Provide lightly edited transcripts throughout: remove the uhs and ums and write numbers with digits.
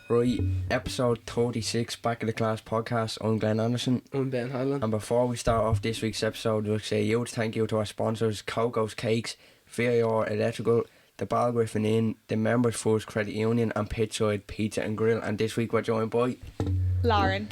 Right, episode 36, Back of the Class podcast. I'm Glenn Anderson. I'm Ben Highland. And before we start off this week's episode, we'll say huge thank you to our sponsors, Coco's Cakes, VIR Electrical, the Ball Griffin Inn, the Members First Credit Union, and Pitchside Pizza and Grill. And this week we're joined by Lauren.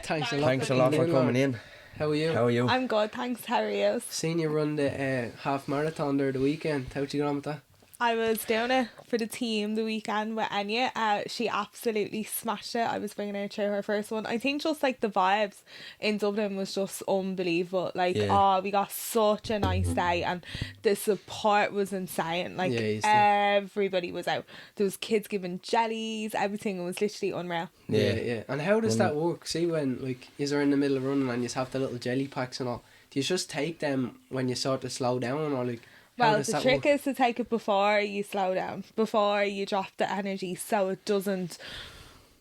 Thanks a lot for coming in. How are you? How are you? I'm good, thanks. How are you? Seen you run the half marathon there the weekend. How'd you get on with that? I was doing it for the team the weekend with Anya. She absolutely smashed it. I was bringing her through her first one. I think just like the vibes in Dublin was just unbelievable. Like, we got such a nice day and the support was insane. Like, everybody was out. There was kids giving jellies, everything. It was literally unreal. Yeah. And how does that work? See, when, like, you're in the middle of running and you have the little jelly packs and all, do you just take them when you sort of slow down, or like... Well, the trick is to take it before you slow down, before you drop the energy, so it doesn't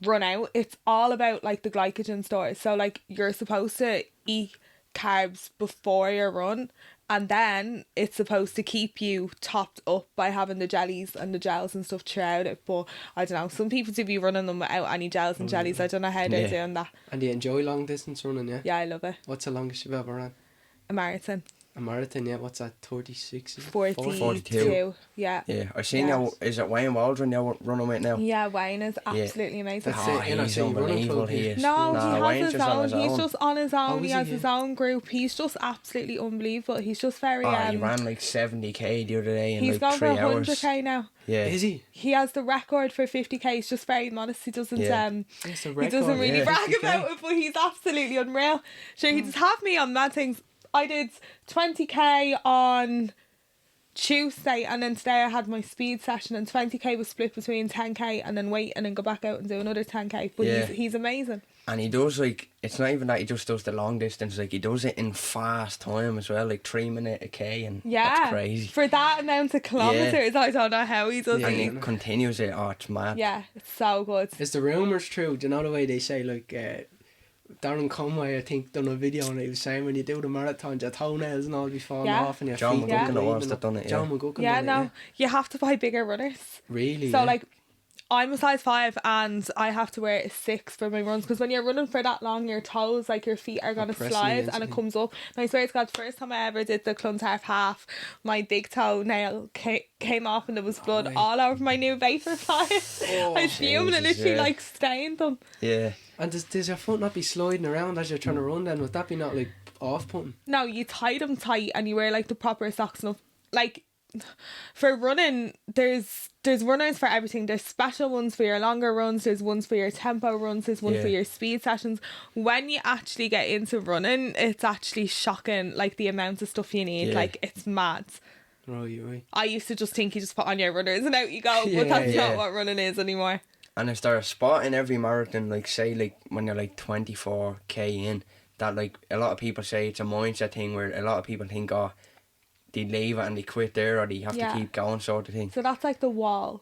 run out. It's all about like the glycogen stores. So like you're supposed to eat carbs before your run, and then it's supposed to keep you topped up by having the jellies and the gels and stuff throughout it. But I don't know, some people do be running them without any gels and jellies. I don't know how they're doing that. And do you enjoy long distance running? Yeah, I love it. What's the longest you've ever ran? A marathon. A marathon, yeah. What's that, 36? 42. Yeah. I seen now, is it Wayne Waldron you're running with now? Yeah, Wayne is absolutely amazing. He's unbelievable, he is. No, he has his own. He's just on his own. He has his own group. He's just absolutely unbelievable. He's just very... he ran like 70k the other day in like 3 hours. He's gone for 100k now. Yeah. Is he? He has the record for 50k. He's just very modest. He doesn't he doesn't really brag about it, but he's absolutely unreal. Sure, he just have me on mad things. I did 20k on Tuesday, and then today I had my speed session, and 20k was split between 10k and then wait and then go back out and do another 10k. But he's amazing. And he does, like, it's not even that he just does the long distance, like he does it in fast time as well, like 3 minute a k, and that's crazy. For that amount of kilometres, I don't know how he does it. And he continues it, it's mad. Yeah, it's so good. Is the rumours true? Do you know the way they say, like, Darren Conway, I think, done a video and he was saying when you do the marathon, your toenails and all be falling off and your John feet. McGuckin was that done it. John McGuckin done it, you have to buy bigger runners. Really? So like, I'm a size 5 and I have to wear a 6 for my runs, because when you're running for that long, your toes, like your feet are going to slide and it comes up. And I swear to God, the first time I ever did the Clontarf half, my big toe nail came off and there was blood all over my new vapor flies. I was fuming and literally like stained them. Yeah. And does your foot not be sliding around as you're trying to run then? Would that be not like off-putting? No, you tie them tight and you wear like the proper socks and like, for running, there's runners for everything. There's special ones for your longer runs, there's ones for your tempo runs, there's one for your speed sessions. When you actually get into running, it's actually shocking, like the amount of stuff you need. Like, it's mad. Right. I used to just think you just put on your runners and out you go, but that's not what running is anymore. And is there a spot in every marathon, like say like when you're like 24k in, that like a lot of people say it's a mindset thing where a lot of people think, they leave it and they quit there, or they have to keep going, sort of thing? So that's like the wall.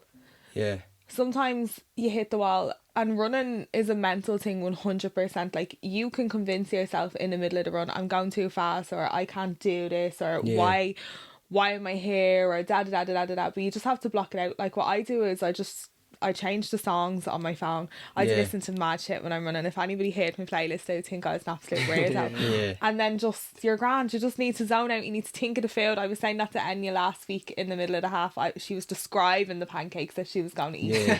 Yeah. Sometimes you hit the wall, and running is a mental thing 100%. Like, you can convince yourself in the middle of the run, I'm going too fast, or I can't do this, or why am I here, or da da da da da da. But you just have to block it out. Like, what I do is I change the songs on my phone. I listen to mad shit when I'm running. If anybody heard my playlist, they would think I was an absolute weirdo. And then you're grand. You just need to zone out. You need to think of the food. I was saying that to Enya last week in the middle of the half. She was describing the pancakes that she was going to eat.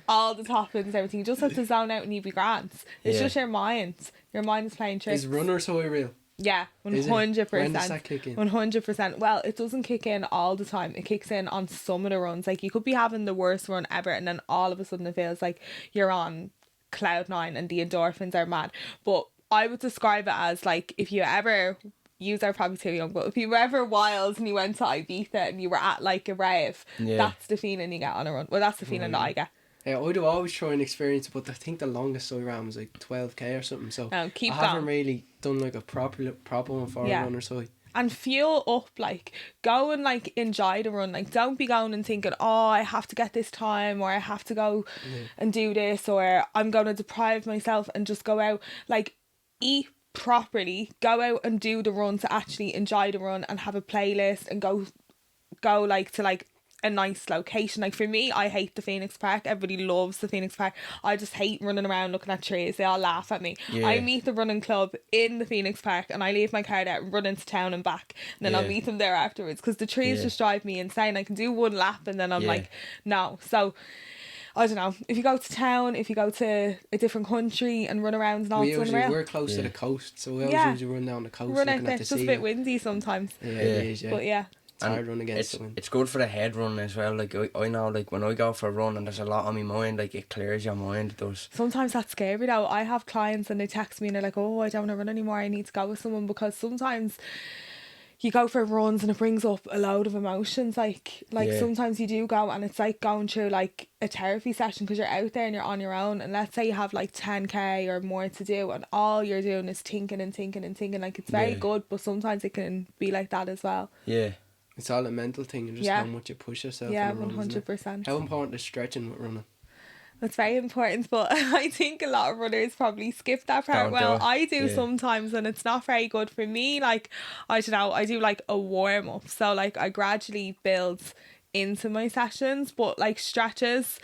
All the toppings, everything. You just have to zone out and you be grand. It's just your mind. Your mind is playing tricks. Is runner's high real? Yeah, 100%. When does that kick in? 100%. Well, it doesn't kick in all the time. It kicks in on some of the runs. Like, you could be having the worst run ever, and then all of a sudden it feels like you're on cloud 9 and the endorphins are mad. But I would describe it as, like, if you ever... Yous are probably too young, but if you were ever wild and you went to Ibiza and you were at like a rave, that's the feeling you get on a run. Well, that's the feeling that I get. Yeah, I'd have always tried and experience it, but I think the longest I ran was like 12k or something. So I haven't really done like a proper one for a runner side. and fuel up, like go and like enjoy the run. Like don't be going and thinking, oh, I have to get this time, or I have to go and do this, or I'm going to deprive myself, and just go out. Like eat properly, go out and do the run to actually enjoy the run, and have a playlist, and go like to like a nice location. Like for me, I hate the Phoenix Park. Everybody loves the Phoenix Park. I just hate running around looking at trees. They all laugh at me. I meet the running club in the Phoenix Park, and I leave my car there and run into town and back, and then I'll meet them there afterwards, because the trees just drive me insane. I can do one lap and then I'm like, no. So I don't know, if you go to town, if you go to a different country and run around and all, we're close to the coast, so we always usually run down the coast, run out there. It's just a bit windy sometimes. It is, but it's hard run against the wind. It's good for the head run as well. Like I know, like when I go for a run and there's a lot on my mind, like it clears your mind. It does. Sometimes that's scary though. I have clients and they text me and they're like, oh, I don't want to run anymore, I need to go with someone, because sometimes you go for runs and it brings up a load of emotions. Like sometimes you do go and it's like going through like a therapy session, because you're out there and you're on your own, and let's say you have like 10k or more to do, and all you're doing is thinking. Like it's very good, but sometimes it can be like that as well. It's all a mental thing, and just how much you push yourself. 100%. How important is stretching with running? It's very important, but I think a lot of runners probably skip that part. I do sometimes, and it's not very good for me. Like, I don't know, I do like a warm up, so like I gradually build into my sessions, but like stretches,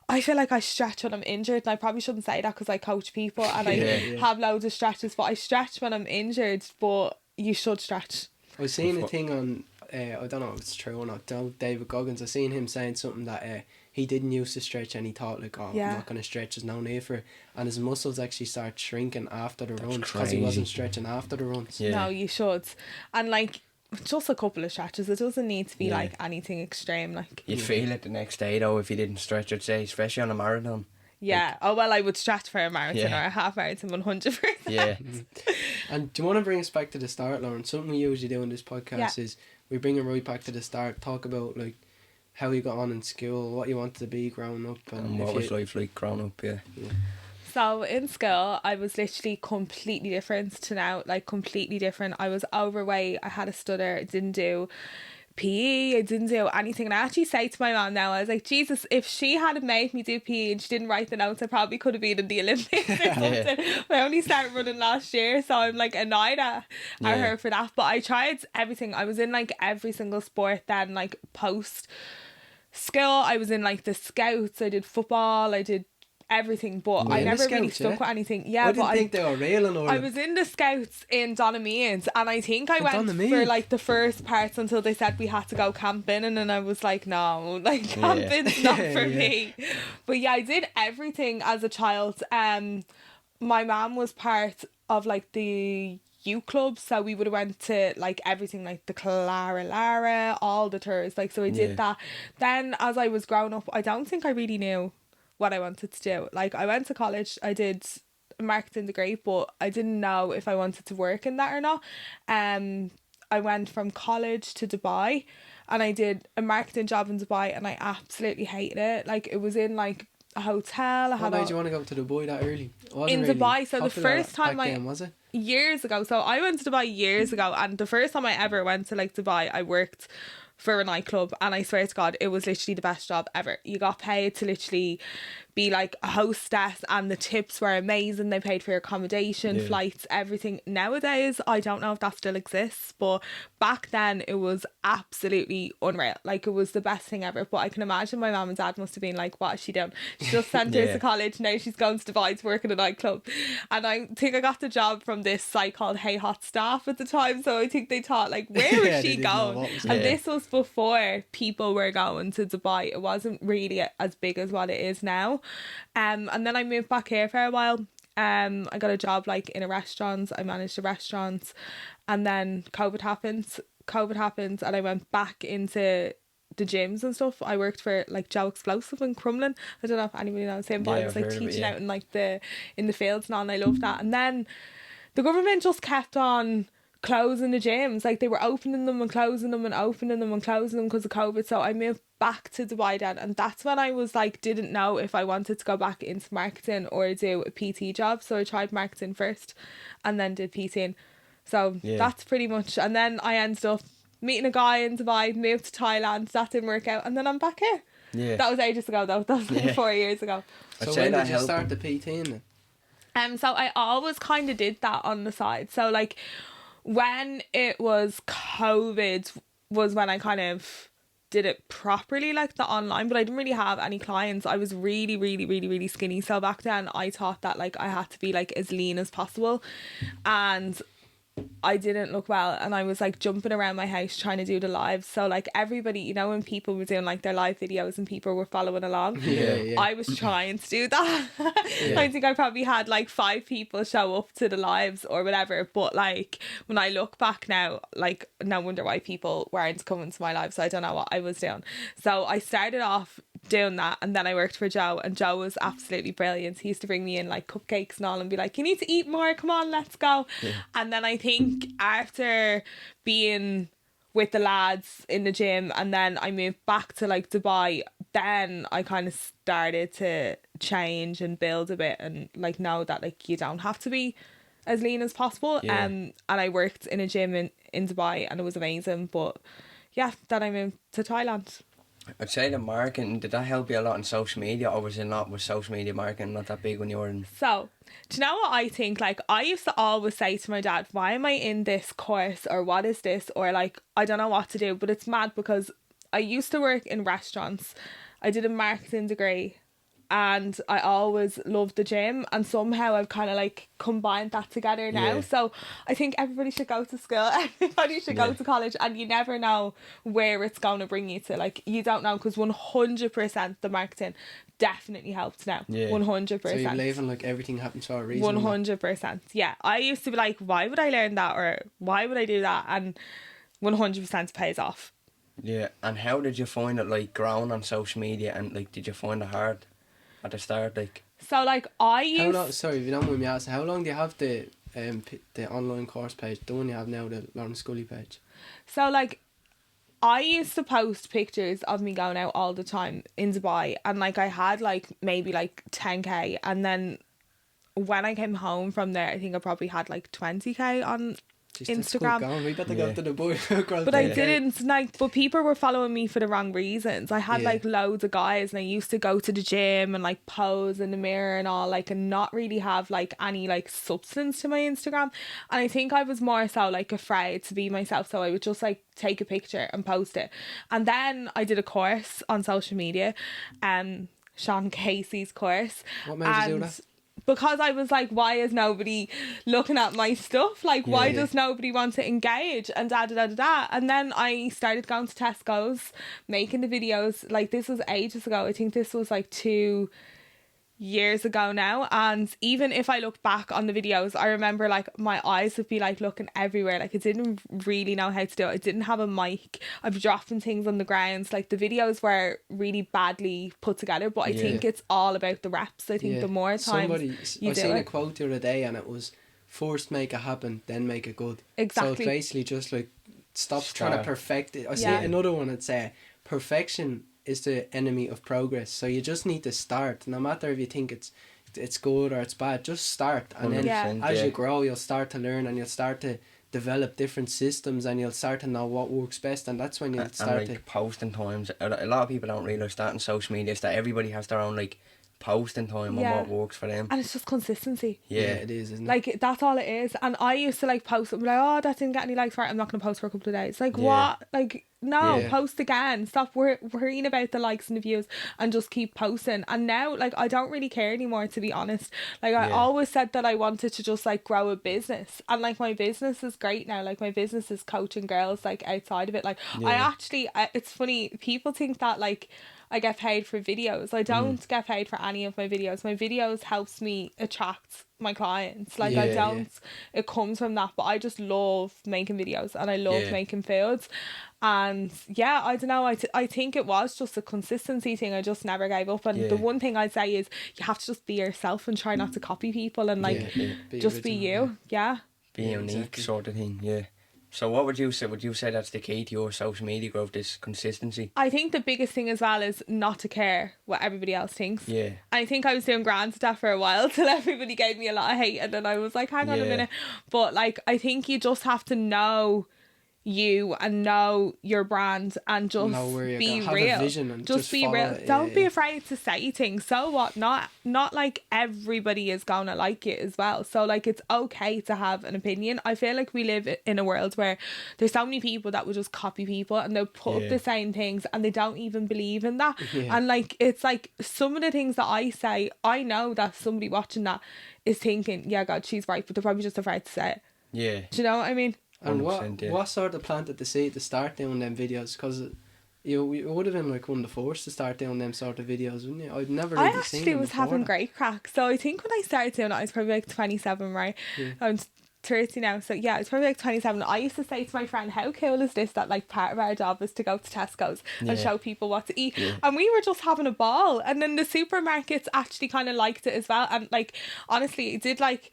I feel like I stretch when I'm injured, and I probably shouldn't say that because I coach people and I have loads of stretches, but I stretch when I'm injured. But you should stretch. I was seeing a thing on I don't know if it's true or not, David Goggins. I seen him saying something that he didn't used to stretch, and he thought like, I'm not going to stretch, there's no need for it, and his muscles actually start shrinking after the runs, because he wasn't stretching after the runs. No, you should. And like just a couple of stretches, it doesn't need to be like anything extreme. Like you'd feel it the next day though if you didn't stretch, I'd say, especially on a marathon. Yeah. I would stretch for a marathon or a half marathon 100%. Yeah. And do you want to bring us back to the start, Lauren? Something we usually do in this podcast is we bring it right back to the start, talk about like how you got on in school, what you wanted to be growing up, and what was life like growing up. So in school, I was literally completely different to now, like completely different. I was overweight, I had a stutter, I didn't do PE, I didn't do anything, and I actually say to my mom now, I was like, Jesus, if she hadn't made me do PE and she didn't write the notes, I probably could have been in the Olympics or something. But I only started running last year, so I'm like annoyed at her for that. But I tried everything. I was in like every single sport then, like post school. I was in like the Scouts, I did football, I did everything, but I never really stuck with anything. I didn't think they were real in order. I was in the Scouts in Donameans, and I think I went for like the first parts until they said we had to go camping, and then I was like, no, like camping's not for me. But I did everything as a child. My mum was part of like the youth club, so we would have went to like everything, like the Lara, all the tours, like, so I did that. Then as I was growing up, I don't think I really knew what I wanted to do. Like, I went to college, I did a marketing degree, but I didn't know if I wanted to work in that or not. I went from college to Dubai, and I did a marketing job in Dubai, and I absolutely hated it. Like, it was in like a hotel. What made you want to go to Dubai that early? In Dubai, so the first time was it? Years ago. So I went to Dubai years ago, and the first time I ever went to like Dubai, I worked for a nightclub, and I swear to God, it was literally the best job ever. You got paid to literally be like a hostess, and the tips were amazing. They paid for your accommodation, flights, everything. Nowadays, I don't know if that still exists, but back then it was absolutely unreal. Like, it was the best thing ever. But I can imagine my mum and dad must have been like, what is she doing? She just sent her to college, now she's going to Dubai to work in a nightclub. And I think I got the job from this site called Hey Hot Staff at the time, so I think they thought like, where is she going? And this was before people were going to Dubai. It wasn't really as big as what it is now. And then I moved back here for a while. I got a job like in a restaurant. I managed a restaurant, and then COVID happened, and I went back into the gyms and stuff. I worked for like Joe Explosive in Crumlin. I don't know if anybody knows him, but I was like teaching out in like in the fields and all, and I loved that. And then the government just kept on closing the gyms. Like, they were opening them and closing them and opening them and closing them because of COVID. So I moved back to Dubai then, and that's when I was like, didn't know if I wanted to go back into marketing or do a PT job. So I tried marketing first and then did PT. So that's pretty much. And then I ended up meeting a guy in Dubai, moved to Thailand. That didn't work out, and then I'm back here. Yeah. That was ages ago though. That was like 4 years ago. So when did you start the PT then? So I always kind of did that on the side. So like when it was COVID was when I kind of did it properly, like the online, but I didn't really have any clients. I was really, really, really, really skinny. So back then I thought that like I had to be like as lean as possible, and I didn't look well, and I was like jumping around my house trying to do the lives. So like everybody, you know, when people were doing like their live videos and people were following along, I was trying to do that. I think I probably had like 5 people show up to the lives or whatever, but like when I look back now, like no wonder why people weren't coming to my lives. So I don't know what I was doing. So I started off doing that, and then I worked for Joe, and Joe was absolutely brilliant. He used to bring me in like cupcakes and all and be like, you need to eat more, come on, let's go. And then I think after being with the lads in the gym, and then I moved back to like Dubai, then I kind of started to change and build a bit, and like know that like you don't have to be as lean as possible. And I worked in a gym in Dubai, and it was amazing. But yeah, then I moved to Thailand. I'd say the marketing, did that help you a lot in social media, or was social media marketing not that big when you were in? So, do you know what I think? Like, I used to always say to my dad, why am I in this course, or what is this, or like, I don't know what to do. But it's mad because I used to work in restaurants. I did a marketing degree, and I always loved the gym, and somehow I've kind of like combined that together now. So I think everybody should go to school, everybody should go to college, and you never know where it's going to bring you to. Like, you don't know, because 100% the marketing definitely helped now. 100%. So you're believing like everything happens for a reason? 100%. Yeah, I used to be like, why would I learn that, or why would I do that? And 100% pays off. Yeah. And how did you find it, like, growing on social media, and like, did you find it hard at the start, like? So like I used... How long, sorry if you don't mind me asking, how long do you have the online course page, the one you have now, the Lauren Scully page? So like I used to post pictures of me going out all the time in Dubai, and like I had like maybe like 10k, and then when I came home from there I think I probably had like 20k on Instagram. We better go to the boy. But I didn't like, but people were following me for the wrong reasons. I had like loads of guys, and I used to go to the gym and like pose in the mirror and all, like, and not really have like any like substance to my Instagram. And I think I was more so like afraid to be myself, so I would just like take a picture and post it. And then I did a course on social media, Sean Casey's course. What made you do that? Because I was like, why is nobody looking at my stuff? Like, why does nobody want to engage? And da. And then I started going to Tesco's, making the videos. Like, this was ages ago. I think this was like 2 years ago now. And even if I look back on the videos, I remember like my eyes would be like looking everywhere. Like, I didn't really know how to do it. I didn't have a mic. I was dropping things on the ground. Like, the videos were really badly put together, but I think it's all about the reps. I think the more times I seen a quote the other day, and it was, first make it happen, then make it good. Exactly. So it's basically just like, stop trying to perfect it. I see another one that say perfection is the enemy of progress. So you just need to start, no matter if you think it's good or it's bad. Just start, and then as you grow, you'll start to learn, and you'll start to develop different systems, and you'll start to know what works best, and that's when you'll start to posting times. A lot of people don't realise that in social media is that everybody has their own like posting time on what works for them, and it's just consistency. Yeah, it is, isn't it? Like, that's all it is. And I used to like post and be like, oh, that didn't get any likes, right, I'm not going to post for a couple of days. Like, what? Like, no, post again. Stop worrying about the likes and the views, and just keep posting. And now, like, I don't really care anymore, to be honest. Like, I always said that I wanted to just like grow a business, and like my business is great now. Like, my business is coaching girls like outside of it. Like, I actually, it's funny, people think that like I get paid for videos. I don't get paid for any of my videos. My videos helps me attract my clients. Like, I don't, it comes from that, but I just love making videos, and I love making foods. And yeah, I don't know, I think it was just a consistency thing. I just never gave up. And the one thing I'd say is you have to just be yourself and try not to copy people, and like just be you. Be unique, sort of thing. So what would you say? Would you say that's the key to your social media growth, this consistency? I think the biggest thing as well is not to care what everybody else thinks. Yeah. I think I was doing grand stuff for a while till everybody gave me a lot of hate, and then I was like, hang on a minute. But like, I think you just have to know you and know your brand and just be have real. a vision and just be real. Don't be afraid to say things. So what? Not like everybody is gonna like it as well. So like, it's okay to have an opinion. I feel like we live in a world where there's so many people that will just copy people and they'll put up the same things and they don't even believe in that. And like, it's like some of the things that I say, I know that somebody watching that is thinking, yeah, God, she's right, but they're probably just afraid to say it. Yeah. Do you know what I mean? And what sort of planted the seed to start doing them videos? Because you would have been like one of the first to start doing them sort of videos, wouldn't you? I'd never really seen them. I was having great crack. So I think when I started doing it, I was probably like 27, right? Yeah. I'm 30 now, so yeah, it's probably like 27. I used to say to my friend, how cool is this that like part of our job is to go to Tesco's and show people what to eat, and we were just having a ball. And then the supermarkets actually kind of liked it as well, and like honestly it did like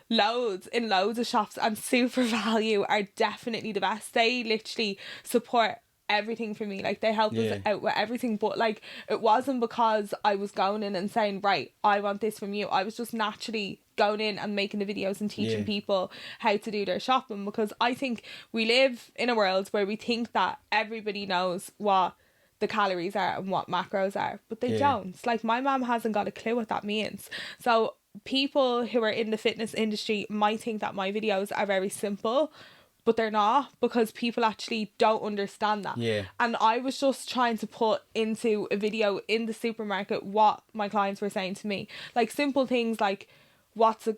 loads of shops, and Super Value are definitely the best. They literally support everything for me, like they help us out with everything. But like, it wasn't because I was going in and saying, right, I want this from you. I was just naturally going in and making the videos and teaching people how to do their shopping, because I think we live in a world where we think that everybody knows what the calories are and what macros are, but they don't. Like, my mom hasn't got a clue what that means. So people who are in the fitness industry might think that my videos are very simple, but they're not, because people actually don't understand that. And I was just trying to put into a video in the supermarket what my clients were saying to me, like simple things like what's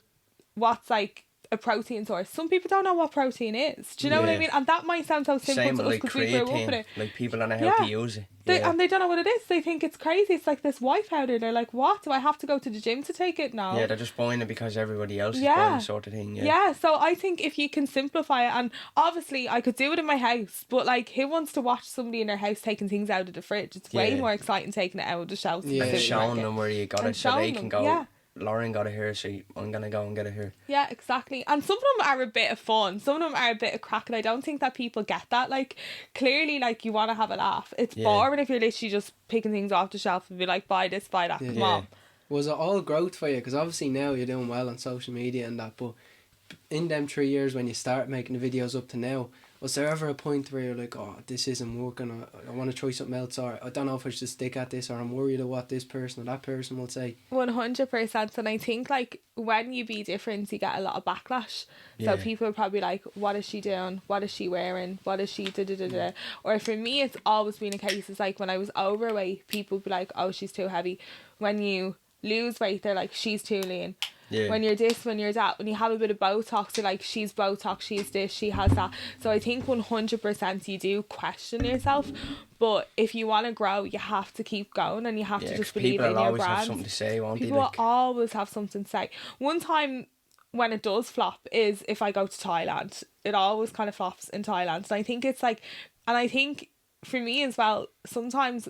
like a protein source. Some people don't know what protein is. Do you know what I mean? And that might sound so simple to us because we grew up with it. Like, people don't know how to use it. And they don't know what it is. They think it's crazy. It's like this white powder. They're like, what? Do I have to go to the gym to take it? No. Yeah, they're just buying it because everybody else is buying, sort of thing. Yeah, so I think if you can simplify it, and obviously I could do it in my house, but like, who wants to watch somebody in their house taking things out of the fridge? It's way more exciting taking it out of the shelves. And showing them where you got it, so they can go, Lauren got it here, so I'm going to go and get it here. Yeah, exactly. And some of them are a bit of fun. Some of them are a bit of crack, and I don't think that people get that. Like, clearly, like, you want to have a laugh. It's boring if you're literally just picking things off the shelf and be like, buy this, buy that, come on. Was it all growth for you? Because obviously now you're doing well on social media and that, but in them 3 years when you start making the videos up to now, was there ever a point where you're like, oh, this isn't working, I want to try something else, or I don't know if I should stick at this, or I'm worried of what this person or that person will say? 100%. And I think like when you be different, you get a lot of backlash. So people are probably like, what is she doing? What is she wearing? What is she da-da-da-da? Or for me, it's always been a case, it's like when I was overweight, people would be like, oh, she's too heavy. When you lose weight, they're like, she's too lean. When you're this, when you're that, when you have a bit of Botox, they're like, she's Botox, she's this, she has that. So I think 100% you do question yourself, but if you want to grow, you have to keep going, and you have to just believe in your brand. People always have something to say, won't they? People will always have something to say. One time when it does flop is if I go to Thailand. It always kind of flops in Thailand. So I think it's like, and I think for me as well, sometimes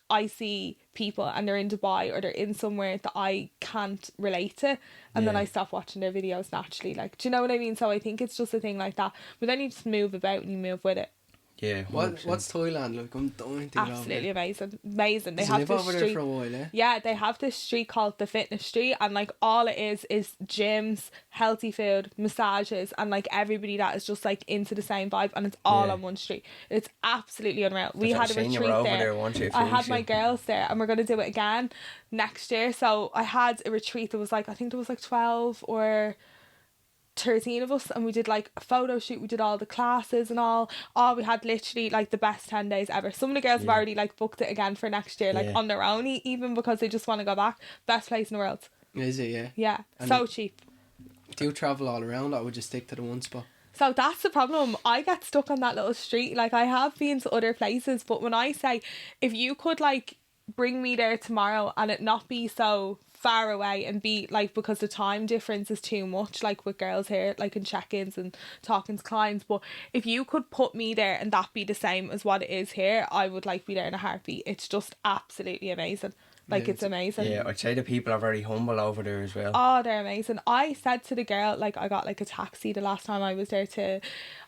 I see people and they're in Dubai or they're in somewhere that I can't relate to, and then I stop watching their videos naturally. Like, do you know what I mean? So I think it's just a thing like that. But then you just move about and you move with it. Yeah. What's Thailand like? I'm dying to absolutely amazing. They have live over there for a while, Yeah, they have this street called the Fitness Street, and like all it is gyms, healthy food, massages, and like everybody that is just like into the same vibe, and it's all on one street. It's absolutely unreal. We had a retreat there. I had my girls there, and we're gonna do it again next year. So I had a retreat that was like, I think there was like 12 or 13 of us, and we did like a photo shoot, we did all the classes and all. We had literally like the best 10 days ever. Some of the girls have already like booked it again for next year, like on their own, even because they just want to go back. Best place in the world. Is it? Yeah, and so cheap. Do you travel all around, or would you stick to the one spot? So that's the problem. I get stuck on that little street. Like, I have been to other places, but when I say, if you could like bring me there tomorrow and it not be so far away, and be like, because the time difference is too much, like with girls here, like in check-ins and talking to clients, but if you could put me there and that be the same as what it is here, I would like be there in a heartbeat. It's just absolutely amazing. Like, it's amazing. Yeah, I'd say the people are very humble over there as well. Oh, they're amazing. I said to the girl, like, I got like a taxi the last time I was there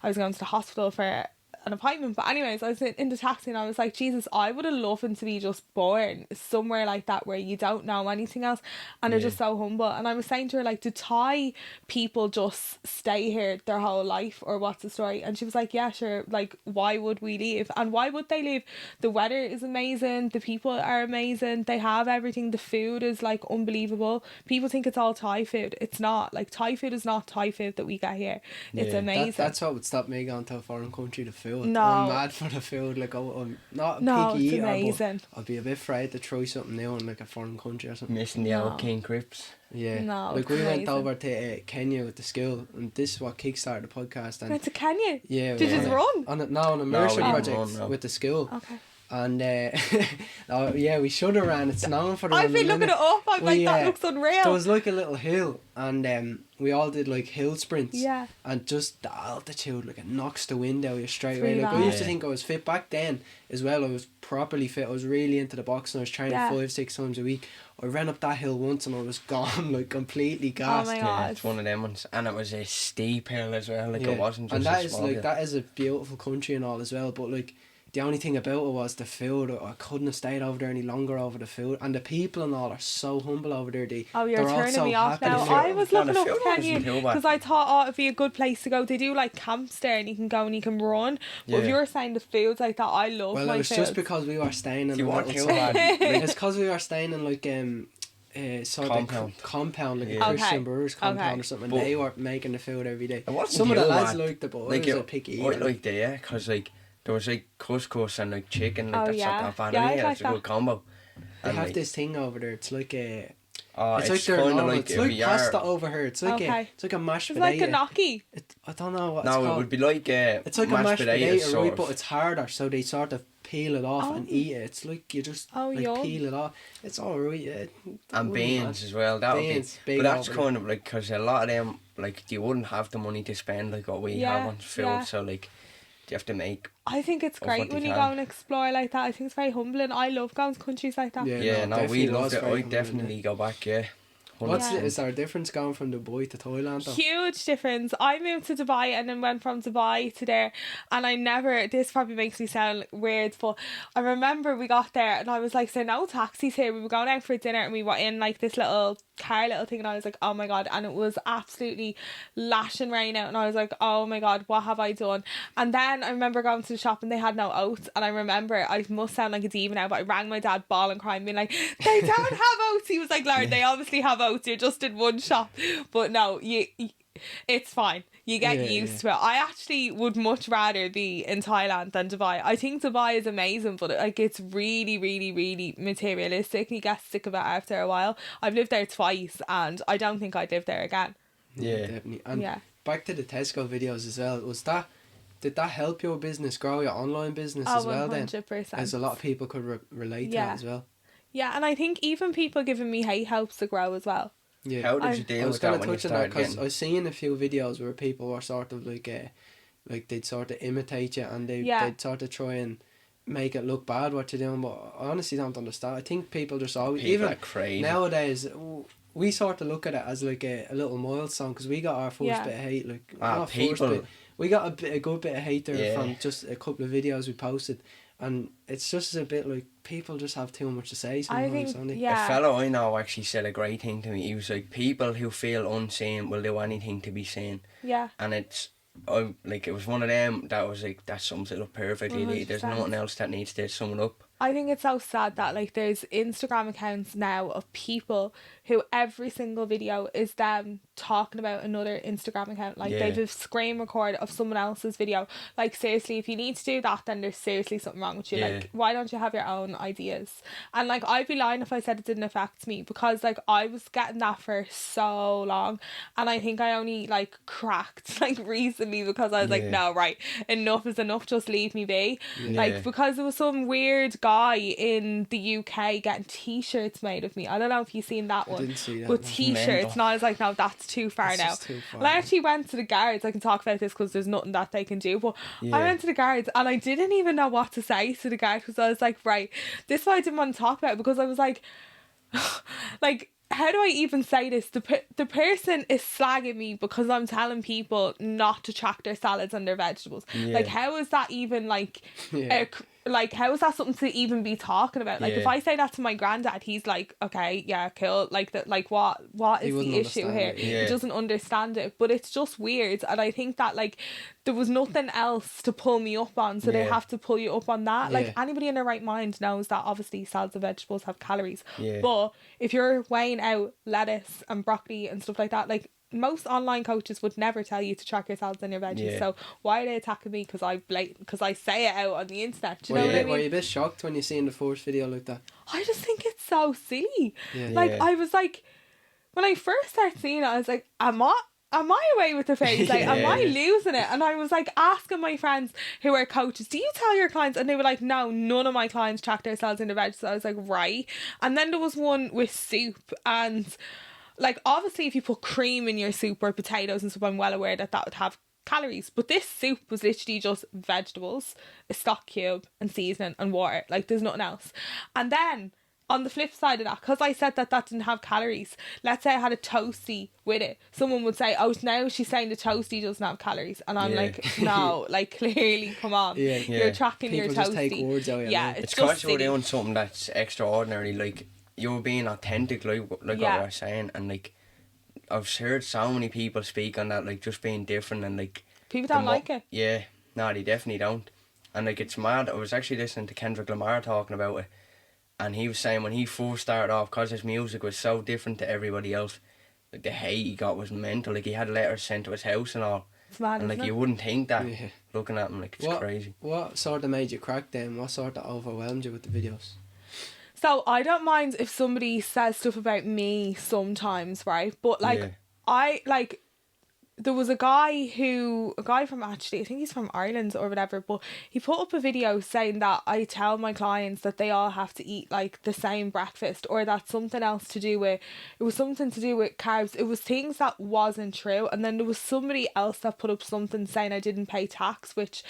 I was going to the hospital for an appointment, but anyways, I was in the taxi and I was like, Jesus, I would have loved to be just born somewhere like that where you don't know anything else and they're just so humble. And I was saying to her, like, do Thai people just stay here their whole life, or what's the story? And she was like, yeah, sure, like, why would we leave? And why would they leave? The weather is amazing, the people are amazing, they have everything, the food is like unbelievable. People think it's all Thai food. It's not. Like, Thai food is not Thai food that we get here. It's amazing. That's what would stop me going to a foreign country, the food. No. I'm mad for the food. Like, I'm not a picky eater, amazing. but I'd be a bit afraid to try something new in like a foreign country or something. Missing the old King Crips. Yeah. No, like, we went over to Kenya with the school, and this is what kickstarted the podcast. And went to Kenya? Yeah. Did you run? On an immersion we project didn't run, with the school. Okay. And we should have ran. It's known for the I've been looking it up. I'm like, that looks unreal. There was like a little hill, and we all did like hill sprints. Yeah. And just the altitude, like, it knocks the wind out of you straight away. Really Like, bad. I used to think I was fit back then as well. I was properly fit. I was really into the boxing. I was training 5-6 times a week. I ran up that hill once and I was gone, like, completely gassed. Oh my Yeah, God. it's one of them ones, and it was a steep hill as well. Like, it wasn't just and a that is small like hill. that is a beautiful country and all as well, but like, the only thing about it was the food. I couldn't have stayed over there any longer over the food, and the people and all are so humble over there. You're they're all turning so me off happy. now. The food- I was looking the up food Kenya wasn't too bad. because I thought, it'd be a good place to go. They do like camps there, and you can go and you can run. But if Yeah. you were saying the food's like that, I love Well, my it was food. just because we were staying in You a want little too bad. it's because we were staying in like sort Compound. of compound, like Yeah. a Christian Okay. Brewers compound Okay. or something. But they were making the food every day. It wasn't Some of the too lads bad. liked it, but Like, I was a picky I eater. liked it, yeah, because like there was like couscous and like chicken, like Oh, that's yeah. not that bad. Yeah, I Yeah, like it's a that. good combo. They And, have like, this thing over there. It's like a. it's It's like their kind of normal. like It's like VR. pasta over here. It's like Okay. it's like a mashed It's potato. like a gnocchi. I don't know what it's No, called. it would be like It's like a mashed mashed potato, potato, sort right? of. But it's harder, so they sort of peel it off and Oh. eat it. It's like you just like yum. peel it off. It's alright. Yeah. And beans as well. That Beans, would be. big But that's over kind of like, because a lot of them, like, you wouldn't have the money to spend like what we Yeah, have on food, yeah. so like you have to make. I think it's Of great what they when you can. go and explore like that. I think it's very humbling. I love going to countries like that. Yeah. Yeah, no, no, we definitely loved was it. very I'd humbling, definitely go back. Yeah. What's Yeah. is there a difference going from Dubai to Thailand though? Huge difference. I moved to Dubai and then went from Dubai to there, and I never, this probably makes me sound weird, but I remember we got there and I was like, so no taxis here. We were going out for dinner and we were in like this little thing, and I was like, oh my God, and it was absolutely lashing rain out, and I was like, oh my God, what have I done? And then I remember going to the shop and they had no oats, and I remember, I must sound like a diva now, but I rang my dad bawling, crying, being like, they don't have oats. He was like, Lauren, they obviously have oats, you're just in one shop. But no, it's fine. You get used to it. I actually would much rather be in Thailand than Dubai. I think Dubai is amazing, but like, it's really, really, really materialistic. You get sick of it after a while. I've lived there twice and I don't think I'd live there again. Yeah. Definitely. And Yeah. back to the Tesco videos as well. Did that help your business grow, your online business as well then? 100%. As a lot of people could relate to Yeah. it as well. Yeah, and I think even people giving me hate helps to grow as well. Yeah. How did I you deal I was with that going to when you touch on that started because getting? I've seen a few videos where people were sort of like they'd sort of imitate you and they'd sort of try and make it look bad what you're doing, but I honestly don't understand. I think people just always, People even are crazy. nowadays, we sort of look at it as like a little milestone because we got our first Yeah. bit of hate, like not People. first bit, we got a good bit of hate there Yeah. from just a couple of videos we posted, and it's just a bit like people just have too much to say I sometimes, think, don't they? yeah. A fellow I know actually said a great thing to me. He was like, people who feel unseen will do anything to be seen. Yeah. And it was one of them that was like, that sums it up perfectly. Like, there's 100%. nothing else that needs to sum it up. I think it's so sad that like there's Instagram accounts now of people who every single video is them talking about another Instagram account. Like Yeah. they've a screen record of someone else's video. Like seriously, if you need to do that, then there's seriously something wrong with you. Yeah. Like, why don't you have your own ideas? And like, I'd be lying if I said it didn't affect me, because like I was getting that for so long, and I think I only like cracked like recently because I was like, Yeah. no, right, enough is enough, just leave me be. Yeah. Like, because there was some weird guy in the UK getting t-shirts made of me. I don't know if you've seen that one. didn't see that. But That's t-shirts, mental. and I was like, no, that's too far That's now. just too far. And I actually went to the guards. I can talk about this because there's nothing that they can do, but I went to the guards and I didn't even know what to say to the guard, because I was like, right, this is why I didn't want to talk about it, because I was like, like, how do I even say this? The person is slagging me because I'm telling people not to track their salads and their vegetables. Yeah. Like, how is that even, like, like, how is that something to even be talking about? Like, if I say that to my granddad, he's like, okay, yeah, cool. Like, like, what is the issue here? He doesn't understand it. But it's just weird. And I think that, like, there was nothing else to pull me up on, so they have to pull you up on that. Like, anybody in their right mind knows that obviously salads and vegetables have calories. But if you're weighing out lettuce and broccoli and stuff like that, like, most online coaches would never tell you to track your salads and your veggies. So why are they attacking me? Because I say it out on the internet. Do you know what I mean? Were you a bit shocked when you seen the first video like that? I just think it's so silly. Like, I was like, when I first started seeing it, I was like, am I away with the face? Like, am I losing it? And I was like asking my friends who are coaches, do you tell your clients? And they were like, no, none of my clients track their salads and their veggies. So I was like, right. And then there was one with soup, and like, obviously if you put cream in your soup or potatoes and stuff, I'm well aware that would have calories. But this soup was literally just vegetables, a stock cube and seasoning and water. Like, there's nothing else. And then on the flip side of that, because I said that didn't have calories, let's say I had a toasty with it, someone would say, oh, now she's saying the toasty doesn't have calories. And I'm like, no, like, clearly, come on. You're tracking People your just toasty. take words out. It's because just you're doing something that's extraordinary, like, you're being authentic, like what we're saying, and like, I've heard so many people speak on that, like, just being different, and like, people don't like it. Yeah, no, they definitely don't. And like, it's mad. I was actually listening to Kendrick Lamar talking about it, and he was saying when he first started off, because his music was so different to everybody else, like, the hate he got was mental. Like, he had letters sent to his house and all. It's mad, and like, isn't you it? wouldn't think that looking at him. Like, it's crazy. What sort of made you crack then? What sort of overwhelmed you with the videos? So I don't mind if somebody says stuff about me sometimes, right? But like, there was a guy from, actually, I think he's from Ireland or whatever, but he put up a video saying that I tell my clients that they all have to eat like the same breakfast, or that's something else to do with, it was something to do with carbs. It was things that wasn't true. And then there was somebody else that put up something saying I didn't pay tax, which,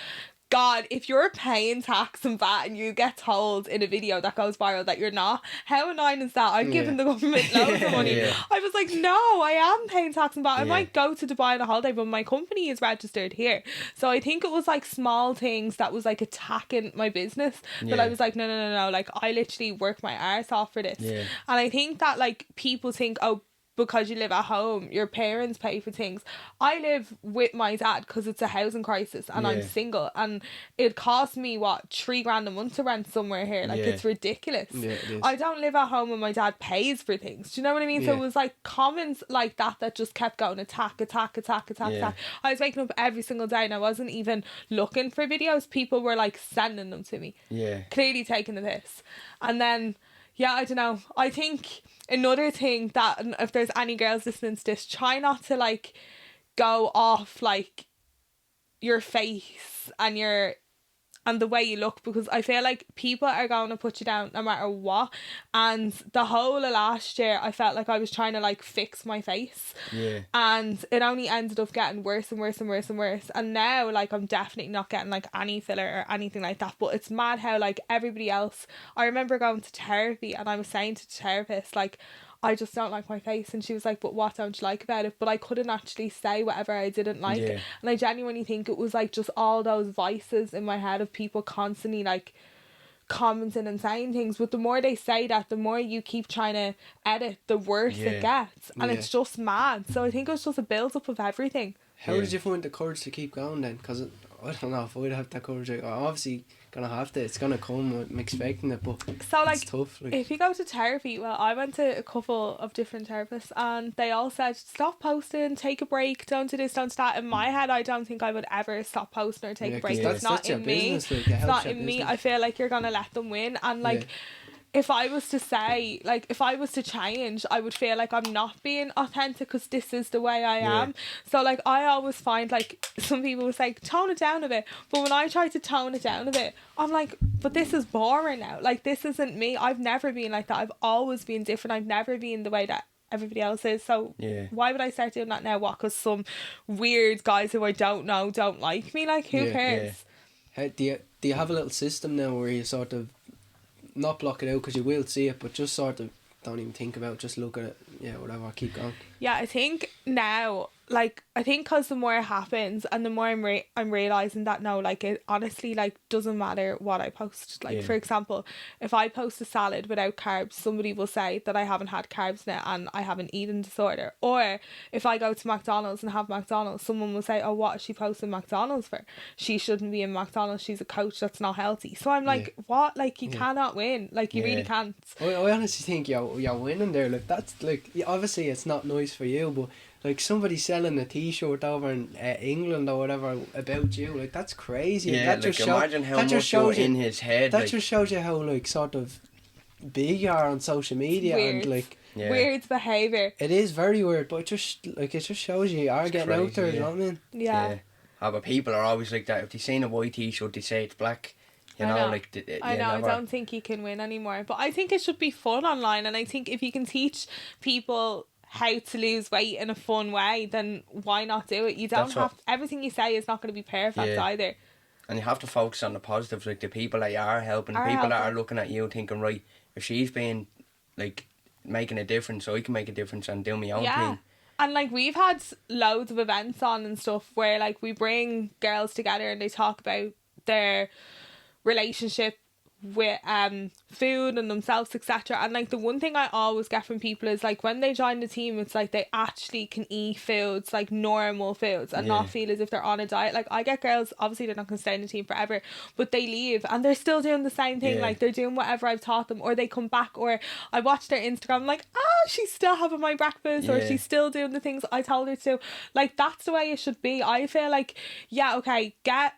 God, if you're paying tax and VAT and you get told in a video that goes viral that you're not, how annoying is that? I'm giving the government loads of money. I was like, no, I am paying tax and VAT. I might go to Dubai on a holiday, but my company is registered here. So I think it was like small things that was like attacking my business that I was like, no, like, I literally work my arse off for this. And I think that, like, people think, oh, because you live at home, your parents pay for things. I live with my dad because it's a housing crisis and I'm single, and it costs me $3,000 a month to rent somewhere here. Like, it's ridiculous. It is. I don't live at home and my dad pays for things. Do you know what I mean? So it was like comments like that just kept going, attack. I was waking up every single day and I wasn't even looking for videos. People were like sending them to me. Clearly taking the piss. And then, I don't know. I think another thing that, if there's any girls listening to this, try not to like go off like your face and the way you look, because I feel like people are going to put you down no matter what. And the whole of last year I felt like I was trying to like fix my face, and it only ended up getting worse and worse and worse and worse. And now, like, I'm definitely not getting like any filler or anything like that, but it's mad how like everybody else, I remember going to therapy and I was saying to the therapist, like, I just don't like my face, and she was like, but what don't you like about it? But I couldn't actually say whatever I didn't like. And I genuinely think it was like just all those voices in my head of people constantly like commenting and saying things. But the more they say that, the more you keep trying to edit, the worse it gets. And it's just mad. So I think it was just a build up of everything. How did you find the courage to keep going then? Because I don't know if I'd have that courage. I'm obviously gonna have to. It's gonna come. I'm expecting it, but so like, it's tough. Like, if you go to therapy, well, I went to a couple of different therapists, and they all said, stop posting, take a break, don't do this, don't do that. In my head, I don't think I would ever stop posting or take a break. It's not in me. It's not in me. I feel like you're gonna let them win, and like, if I was to say, like, if I was to change, I would feel like I'm not being authentic because this is the way I am. So, like, I always find, like, some people would say, tone it down a bit. But when I try to tone it down a bit, I'm like, but this is boring now. Like, this isn't me. I've never been like that. I've always been different. I've never been the way that everybody else is. So why would I start doing that now? What? Because some weird guys who I don't know don't like me? Like, who cares? How, do you have a little system now where you sort of not block it out because you will see it, but just sort of don't even think about it, just look at it, yeah, whatever, keep going. Yeah, I think now, like, I think because the more it happens and the more I'm realising that now, like, it honestly, like, doesn't matter what I post. Like, for example, if I post a salad without carbs, somebody will say that I haven't had carbs now and I have an eating disorder. Or if I go to McDonald's and have McDonald's, someone will say, oh, what is she posting McDonald's for? She shouldn't be in McDonald's, she's a coach, that's not healthy. So I'm like, what? Like, you cannot win. Like, you really can't. I honestly think you're winning there. Like, that's, like, obviously it's not nice for you, but like somebody selling a t-shirt over in England or whatever about you, like, that's crazy. Yeah, that like, just imagine how much you're in his head. That like, just shows you how, like, sort of big you are on social media. Weird. And like, weird behaviour. It is very weird, but it just shows you are getting crazy, out there, you know what I mean? Yeah. But people are always like that. If they see a white t-shirt, they say it's black. You know, like... I know, never... I don't think you can win anymore. But I think it should be fun online, and I think if you can teach people how to lose weight in a fun way, then why not do it? You don't have... Everything you say is not going to be perfect either. And you have to focus on the positives, like the people that you are helping, the people that are looking at you thinking, right, if she's been, like, making a difference, so I can make a difference and do my own thing. And, like, we've had loads of events on and stuff where, like, we bring girls together and they talk about their relationship with food and themselves, etc. And, like, the one thing I always get from people is, like, when they join the team, it's like they actually can eat foods, like normal foods, and not feel as if they're on a diet. Like, I get girls, obviously they're not going to stay in the team forever, but they leave and they're still doing the same thing. Like, they're doing whatever I've taught them, or they come back, or I watch their Instagram, I'm like, she's still having my breakfast, or she's still doing the things I told her to. Like, that's the way it should be. I feel like, okay, get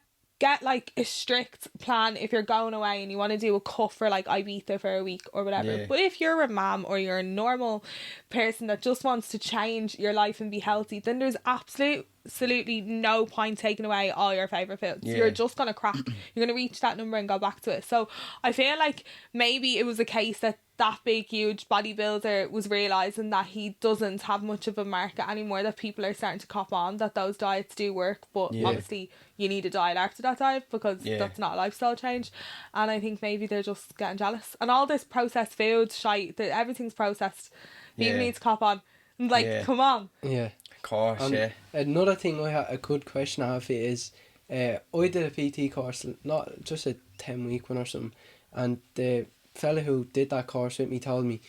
like a strict plan if you're going away and you want to do a cut for like Ibiza for a week or whatever. But if you're a mom or you're a normal person that just wants to change your life and be healthy, then there's absolutely no point taking away all your favourite foods. You're just going to crack. You're going to reach that number and go back to it. So I feel like maybe it was a case that big huge bodybuilder was realising that he doesn't have much of a market anymore, that people are starting to cop on that those diets do work, but obviously you need a diet after that diet because that's not a lifestyle change. And I think maybe they're just getting jealous, and all this processed food shite, everything's processed. People need to cop on, like, come on. Of course. Another thing a good question I have for you is, I did a PT course, not just a 10-week one or something, and the fella who did that course with me told me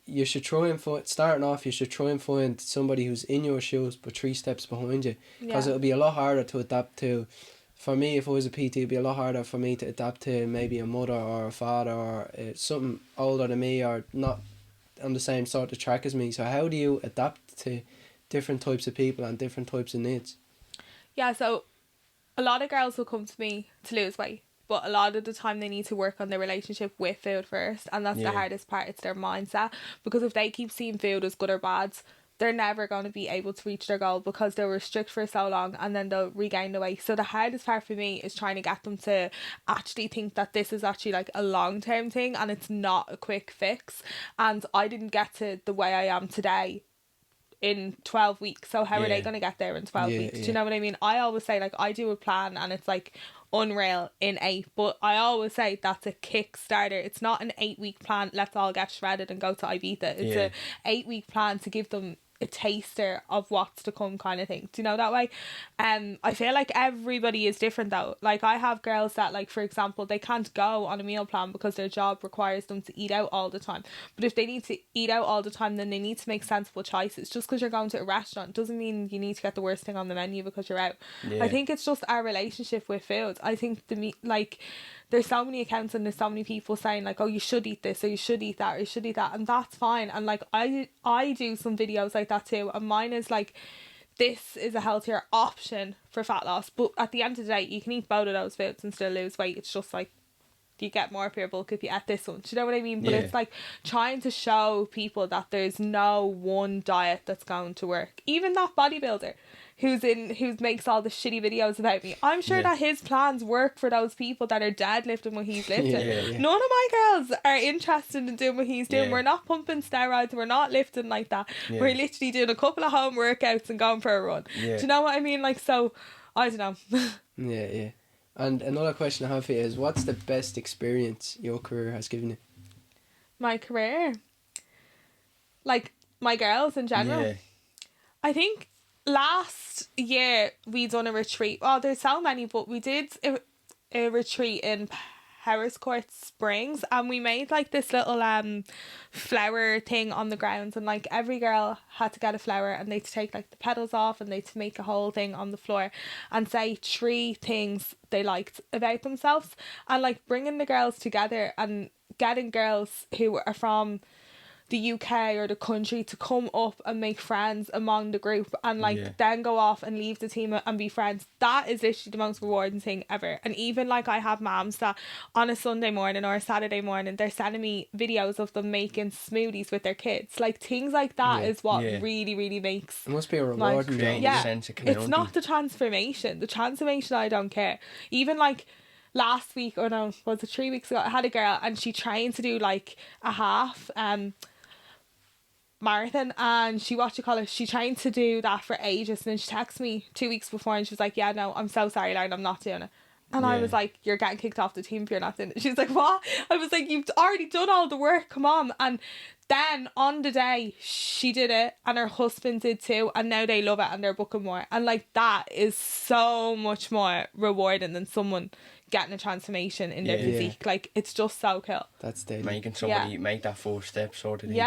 you should try and find somebody who's in your shoes but 3 steps behind you, because it'll be a lot harder to adapt to. For me, if I was a PT, it'd be a lot harder for me to adapt to maybe a mother or a father or something older than me or not on the same sort of track as me. So how do you adapt to different types of people and different types of needs? So a lot of girls will come to me to lose weight, but a lot of the time they need to work on their relationship with food first, and that's the hardest part. It's their mindset, because if they keep seeing food as good or bad, they're never going to be able to reach their goal because they'll restrict for so long and then they'll regain the weight. So the hardest part for me is trying to get them to actually think that this is actually like a long-term thing and it's not a quick fix. And I didn't get to the way I am today in 12 weeks, so how are they going to get there in 12 weeks? Do you know what I mean? I always say, like, I do a plan and it's like unreal in 8, but I always say that's a kickstarter. It's not an 8-week plan, let's all get shredded and go to Ibiza. It's a 8-week plan to give them a taster of what's to come, kind of thing. Do you know that way? I feel like everybody is different though. Like, I have girls that, like, for example, they can't go on a meal plan because their job requires them to eat out all the time. But if they need to eat out all the time, then they need to make sensible choices. Just because you're going to a restaurant doesn't mean you need to get the worst thing on the menu because you're out. I think it's just our relationship with food. I think there's so many accounts and there's so many people saying, like, oh, you should eat this or you should eat that or you should eat that, and that's fine. And, like, I do some videos like that too, and mine is like, this is a healthier option for fat loss, but at the end of the day you can eat both of those foods and still lose weight. It's just like, you get more for your bulk if you eat this one. Do you know what I mean? But it's like trying to show people that there's no one diet that's going to work. Even that bodybuilder who makes all the shitty videos about me, I'm sure that his plans work for those people that are deadlifting what he's lifting. None of my girls are interested in doing what he's doing. We're not pumping steroids, we're not lifting like that. We're literally doing a couple of home workouts and going for a run. Do you know what I mean? Like, so I don't know. And another question I have for you is, what's the best experience your career has given you? My career? like my girls in general. Yeah. I think last year we done a retreat. Well, there's so many, but we did a retreat in Powerscourt Springs, and we made like this little flower thing on the grounds, and like every girl had to get a flower, and they had to take like the petals off, and they had to make a whole thing on the floor and say 3 things they liked about themselves, and like bringing the girls together and getting girls who are from the UK or the country to come up and make friends among the group, and like then go off and leave the team and be friends. That is literally the most rewarding thing ever. And even like I have moms that on a Sunday morning or a Saturday morning they're sending me videos of them making smoothies with their kids. Like things like that is what really, really makes it must be a rewarding job. Sense of community. It's not the transformation. The transformation, I don't care. Even like last week, or no, was it 3 weeks ago, I had a girl and she trained to do like a half marathon, and she trained to do that for ages, and then she texted me 2 weeks before and she was like, yeah, no, I'm so sorry, Lauren, I'm not doing it. And I was like, you're getting kicked off the team if you're not doing it. She's like, what? I was like, you've already done all the work, come on. And then on the day she did it, and her husband did too, and now they love it and they're booking more, and like that is so much more rewarding than someone getting a transformation in their physique. Like it's just so cool. That's deadly. Making somebody make that 4 step sort of thing.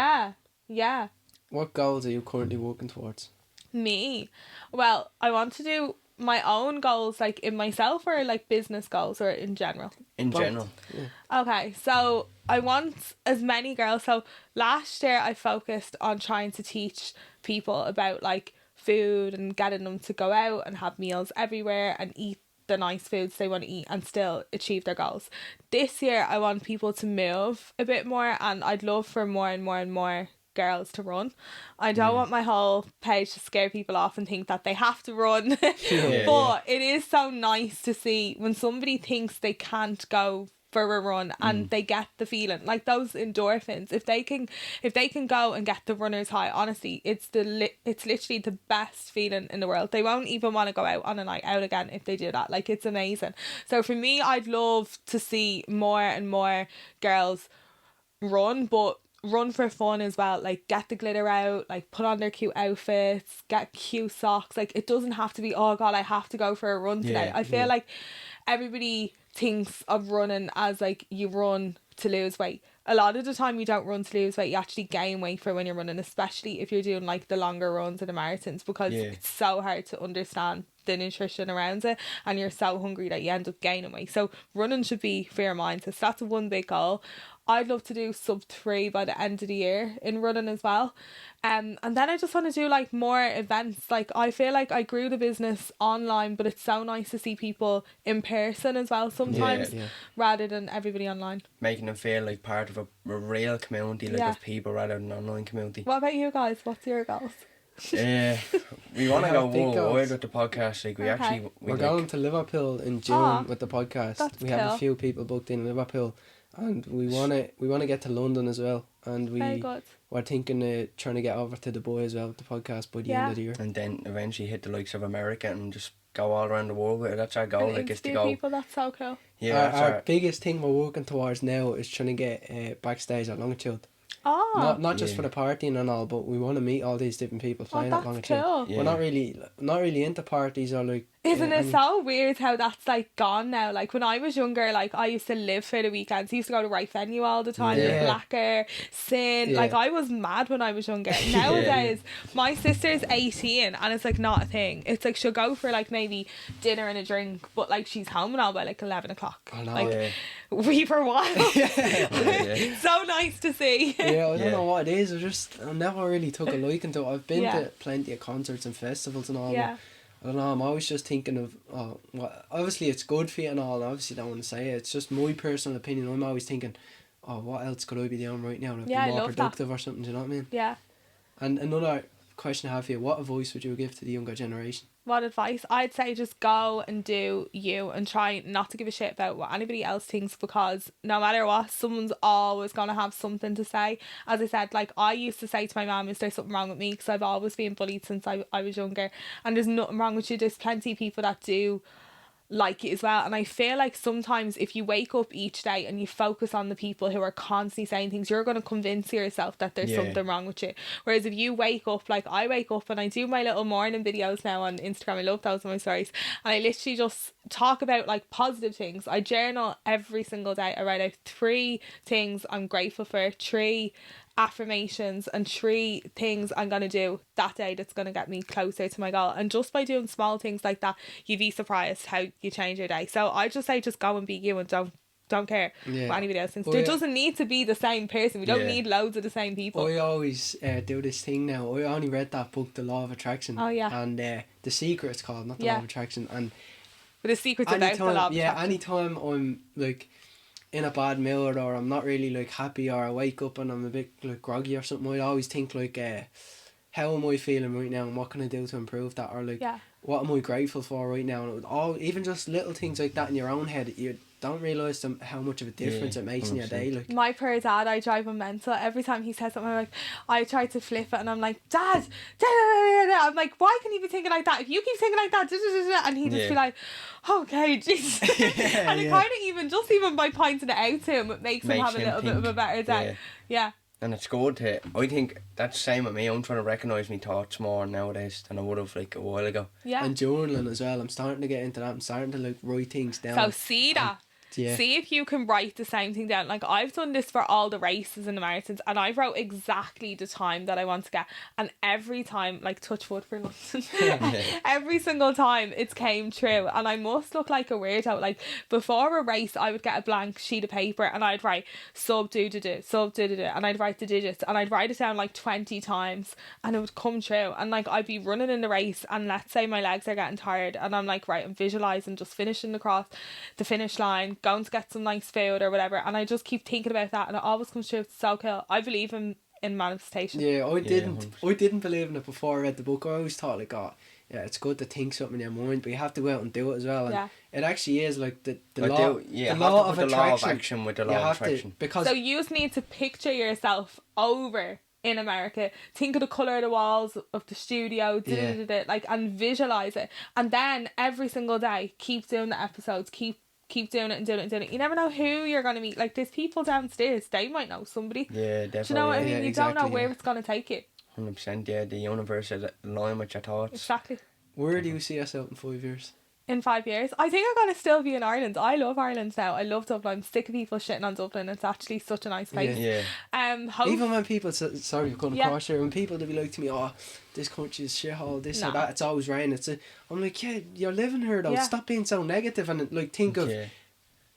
Yeah. What goals are you currently working towards? Me? Well, I want to do my own goals, like in myself, or like business goals, or in general? In general. Yeah. Okay, so I want as many girls. So last year I focused on trying to teach people about like food and getting them to go out and have meals everywhere and eat the nice foods they want to eat and still achieve their goals. This year I want people to move a bit more, and I'd love for more and more and more girls to run. I don't want my whole page to scare people off and think that they have to run. But it is so nice to see when somebody thinks they can't go for a run and they get the feeling, like those endorphins. If they can go and get the runner's high, honestly, it's literally the best feeling in the world. They won't even want to go out on a night out again if they do that. Like it's amazing. So for me, I'd love to see more and more girls run, but run for fun as well. Like get the glitter out, like put on their cute outfits, get cute socks. Like it doesn't have to be, oh god, I have to go for a run today. I feel like everybody thinks of running as like you run to lose weight. A lot of the time you don't run to lose weight, you actually gain weight for when you're running, especially if you're doing like the longer runs and the marathons, because it's so hard to understand the nutrition around it, and you're so hungry that you end up gaining weight. So running should be for your mind. So that's one big goal. I'd love to do sub 3 by the end of the year in running as well. And then I just want to do like more events. Like I feel like I grew the business online, but it's so nice to see people in person as well sometimes, rather than everybody online. Making them feel like part of a real community, like of people, rather than an online community. What about you guys? What's your goals? We want to go worldwide with the podcast. Like we're going to Liverpool in June with the podcast. We have a few people booked in Liverpool, and we want to get to London as well, and we're thinking of trying to get over to Dubai as well with the podcast by the end of the year, and then eventually hit the likes of America and just go all around the world with it. That's our goal. Like is to go people. That's so cool. Our biggest thing we're working towards now is trying to get backstage at Longitude. Not just for the partying and all, but we want to meet all these different people playing at Longitude. Cool. We're not really into parties or like. Isn't it so weird how that's like gone now? Like when I was younger, like I used to live for the weekends. I used to go to Right Venue all the time, Blacker, Sin. Like I was mad when I was younger. Nowadays, my sister's 18 and it's like not a thing. It's like she'll go for like maybe dinner and a drink, but like she's home and all by like 11 o'clock. I know. Like we for a while. So nice to see. I don't know what it is. I never really took a liking to it. I've been to plenty of concerts and festivals and all. Yeah. I don't know, I'm always just thinking of, obviously it's good for you and all, and obviously don't want to say it. It's just my personal opinion. I'm always thinking, what else could I be doing right now to be more productive or something, do you know what I mean? Yeah. And another question I have for you, what advice would you give to the younger generation? What advice? I'd say just go and do you and try not to give a shit about what anybody else thinks, because no matter what, someone's always going to have something to say. As I said, like I used to say to my mum, is there something wrong with me? Because I've always been bullied since I was younger, and there's nothing wrong with you. There's plenty of people that do like it as well. And I feel like sometimes if you wake up each day and you focus on the people who are constantly saying things, you're going to convince yourself that there's something wrong with you. Whereas if you wake up, like I wake up and I do my little morning videos now on Instagram, I love those on my stories, and I literally just talk about like positive things. I journal every single day. I write out 3 things I'm grateful for, 3 affirmations, and 3 things I'm going to do that day that's going to get me closer to my goal. And just by doing small things like that, you'd be surprised how you change your day. So I just say just go and be you and don't care what anybody else thinks. There doesn't need to be the same person. We don't need loads of the same people. I always do this thing now. I only read that book, The Law of Attraction. Oh yeah. And The Secret it's called, not The Law of Attraction. And but The Secret's about the law of attraction. Yeah, anytime I'm like in a bad mood or I'm not really like happy, or I wake up and I'm a bit like groggy or something, I always think like how am I feeling right now and what can I do to improve that, or like what am I grateful for right now. And all, even just little things like that in your own head, you don't realise how much of a difference it makes 100%. In your day. Like my poor dad, I drive him mental. Every time he says something, I try to flip it and I'm like, Dad, I'm like, why can you be thinking like that? If you keep thinking like that, and he'd just be like, okay, jeez. And it kind of even by pointing it out to him, it makes him have a little bit of a better day. Yeah. And it's good to, I think that's the same with me. I'm trying to recognise my thoughts more nowadays than I would have like a while ago. Yeah. And journaling as well. I'm starting to get into that. I'm starting to like write things down. So see that. See if you can write the same thing down. Like I've done this for all the races and the marathons, and I wrote exactly the time that I want to get, and every time, like touch wood for London, every single time it's came true. And I must look like a weirdo. Like before a race I would get a blank sheet of paper and I'd write sub do and I'd write the digits and I'd write it down like 20 times and it would come true. And like I'd be running in the race and let's say my legs are getting tired and I'm like, right, I'm visualising just finishing across the finish line, going to get some nice food or whatever, and I just keep thinking about that and it always comes true. It's so cool. I believe in manifestation. I didn't believe in it before I read the book. I always thought like, oh yeah, it's good to think something in your mind, but you have to go out and do it as well. And it actually is like the law of attraction with the law of attraction. Because so you just need to picture yourself over in America, think of the colour of the walls of the studio, like, and visualise it, and then every single day keep doing the episodes, keep doing it and doing it and doing it. You never know who you're going to meet. Like there's people downstairs, they might know somebody. Yeah, definitely. Do you know what I mean? You don't know where it's going to take you. 100%. Yeah, the universe is aligned with your thoughts. Exactly. Where do you see yourself in 5 years? In 5 years, I think I'm going to still be in Ireland. I love Ireland now. I love Dublin. I'm sick of people shitting on Dublin. It's actually such a nice place. Even when people sorry, I'm going across here, when people they be like to me, oh, this country is shithole, this or that, it's always rain. I'm like, yeah, you're living here though. Stop being so negative and like think of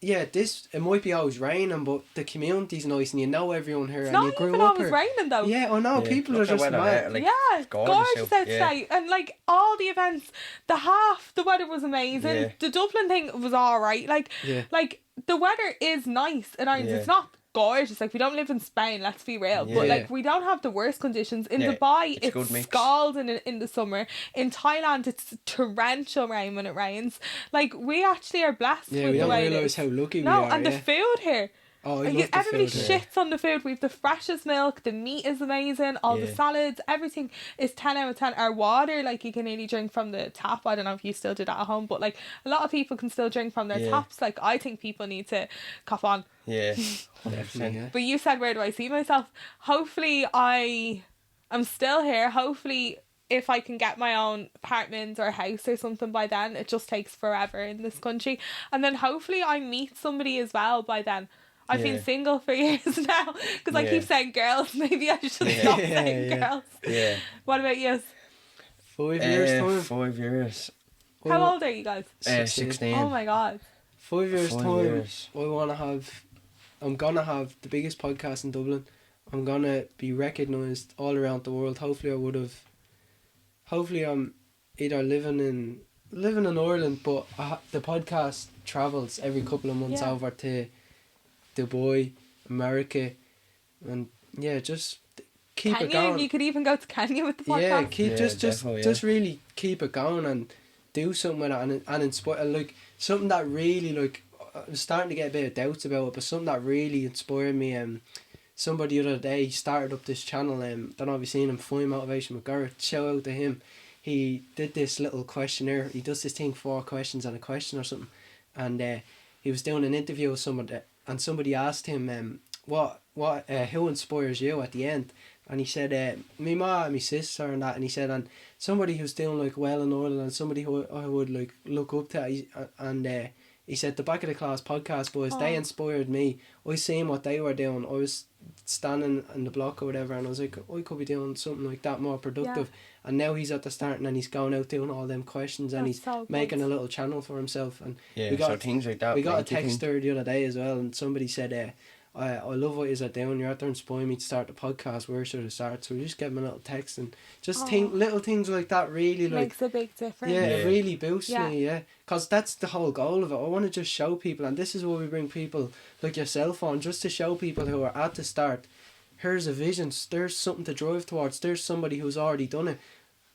it might be always raining, but the community's nice and you know everyone here. It's and not you grew even up always here. raining though. Yeah, I know. People are just mad. Like, gorgeous out today. And like all the events, the weather was amazing. Yeah. The Dublin thing was alright. Like the weather is nice in Ireland. It's not gorgeous. Like we don't live in Spain, let's be real, but like we don't have the worst conditions. In Dubai it's scalding in the summer. In Thailand it's torrential rain when it rains. Like we actually are blessed with we the don't way realise how lucky we are. And the food here, oh, everybody shits on the food. We've the freshest milk, the meat is amazing, all the salads, everything is 10 out of 10. Our water, like you can only drink from the tap. I don't know if you still do that at home, but like a lot of people can still drink from their taps. Like I think people need to cop on. Yeah, 100%. But you said, where do I see myself? Hopefully I'm still here. Hopefully if I can get my own apartment or house or something by then. It just takes forever in this country. And then hopefully I meet somebody as well by then. I've been single for years now because I keep saying girls. Maybe I should stop saying girls. Yeah. What about you? 5 years time. 5 years. How old are you guys? 16. Oh my god. 5 years time. I'm gonna have the biggest podcast in Dublin. I'm gonna be recognised all around the world. Hopefully I'm either living in Ireland, but the podcast travels every couple of months over to Dubai, America, and just keep it going. You could even go to Kenya with the podcast. Just really keep it going and do something with it and inspire, like something that really, like, I was starting to get a bit of doubts about it, but something that really inspired me. Somebody the other day started up this channel. Don't know if you've seen him, Fine Motivation with Garrett. Shout out to him. he did this little questionnaire. He does this thing, 4 questions and a question or something, and he was doing an interview with somebody, and somebody asked him who inspires you at the end, and he said me ma and me sister and that, and he said, and somebody who's doing like well in Ireland and somebody who I would like look up to, and he said the Back of the Class podcast boys, they inspired me. I seen what they were doing. I was standing in the block or whatever, and I was like, I could be doing something like that more productive. Yeah. And now he's at the start, and he's going out doing all them questions, and he's so making a little channel for himself. And so things like that. We got a text there the other day as well, and somebody said, I love what you're doing. You're out there inspiring me to start the podcast. Where should I start? So we just give him a little text, and just think little things like that really makes a big difference. Yeah, it really boosts me. Yeah, because that's the whole goal of it. I want to just show people, and this is why we bring people like yourself on, just to show people who are at the start. Here's a vision. There's something to drive towards. There's somebody who's already done it.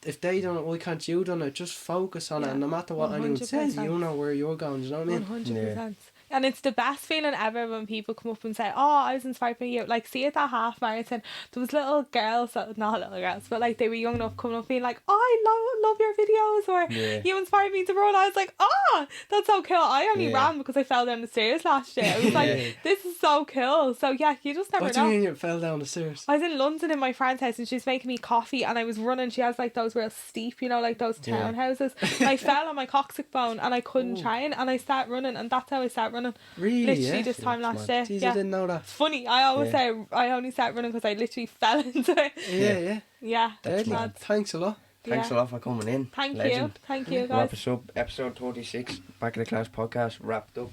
If they done it, why can't you done it? Just focus on it, and no matter what 100%. Anyone says, you know where you're going. Do you know what I mean? 100%. Yeah. And it's the best feeling ever when people come up and say, oh, I was inspired by you. Like, see at that half marathon, there was little girls, not little girls, but like they were young enough coming up being like, oh, I love your videos, or you inspired me to run. I was like, oh, that's so cool. I only ran because I fell down the stairs last year. I was like, this is so cool. So yeah, you just never know. What do you mean you fell down the stairs? I was in London in my friend's house, and she was making me coffee, and I was running. She has like those real steep, you know, like those townhouses. And I fell on my coccyx bone, and I couldn't train, and I started running, and that's how I started running. Really? Literally this time last year. Jeez, I didn't know that. It's funny. I always say I only started running because I literally fell into it. Yeah. Thanks a lot. Thanks a lot for coming in. Thank you guys. Episode 36, Back of the Class podcast wrapped up.